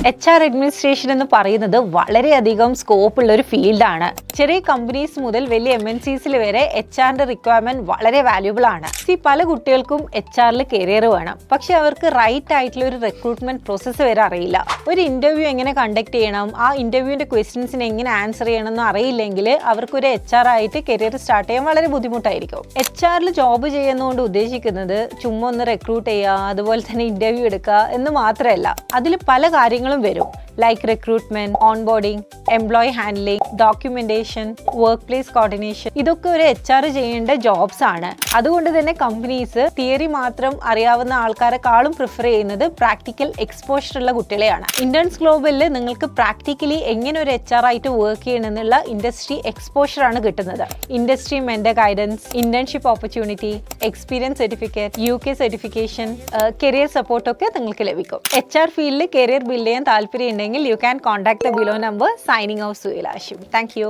HR administration എന്ന് പറയുന്നത് വളരെയധികം സ്കോപ്പ് ഉള്ള ഒരു ഫീൽഡാണ്. ചെറിയ കമ്പനീസ് മുതൽ വലിയ MNCs വരെ HR റിക്വയർമെന്റ് വളരെ വാല്യൂബിൾ ആണ്. പല കുട്ടികൾക്കും HR കരിയർ വേണം, പക്ഷെ അവർക്ക് റൈറ്റ് ആയിട്ടുള്ള ഒരു റിക്രൂട്ട്മെന്റ് പ്രോസസ്സ് വരെ അറിയില്ല. ഒരു ഇന്റർവ്യൂ എങ്ങനെ കണ്ടക്ട് ചെയ്യണം, ആ ഇന്റർവ്യൂവിന്റെ ക്വസ്റ്റ്യൻസിന് എങ്ങനെ ആൻസർ ചെയ്യണം എന്ന് അറിയില്ലെങ്കിൽ അവർക്കൊരു HR ആയിട്ട് കരിയർ സ്റ്റാർട്ട് ചെയ്യാൻ വളരെ ബുദ്ധിമുട്ടായിരിക്കും. HR ജോബ് ചെയ്യുന്നതുകൊണ്ട് ഉദ്ദേശിക്കുന്നത് ചുമ്മാ ഒന്ന് റിക്രൂട്ട് ചെയ്യുക, അതുപോലെ തന്നെ ഇന്റർവ്യൂ എടുക്കുക എന്ന് മാത്രമല്ല. അതിൽ പല കാര്യങ്ങളും വരും. Like recruitment, onboarding, employee handling, documentation, work place coordination, ഇതൊക്കെ ഒരു HR ചെയ്യേണ്ട ജോബ്സ് ആണ്. അതുകൊണ്ട് തന്നെ കമ്പനീസ് തിയറി മാത്രം അറിയാവുന്ന ആൾക്കാരെക്കാളും പ്രിഫർ ചെയ്യുന്നത് പ്രാക്ടിക്കൽ എക്സ്പോഷർ ഉള്ള കുട്ടികളെയാണ്. ഇന്റേൺസ് ഗ്ലോബലിൽ നിങ്ങൾക്ക് പ്രാക്ടിക്കലി എങ്ങനെ ഒരു HR ആയിട്ട് വർക്ക് ചെയ്യണമെന്നുള്ള ഇൻഡസ്ട്രി എക്സ്പോഷർ ആണ് കിട്ടുന്നത്. Industry mentor guidance, internship opportunity, experience certificate, UK certification, career support ഒക്കെ നിങ്ങൾക്ക് ലഭിക്കും. HR ഫീൽഡിൽ കരിയർ ബിൽഡ് ചെയ്യാൻ താല്പര്യം you can contact the below number. Signing off, Suhail Hashim. Thank you.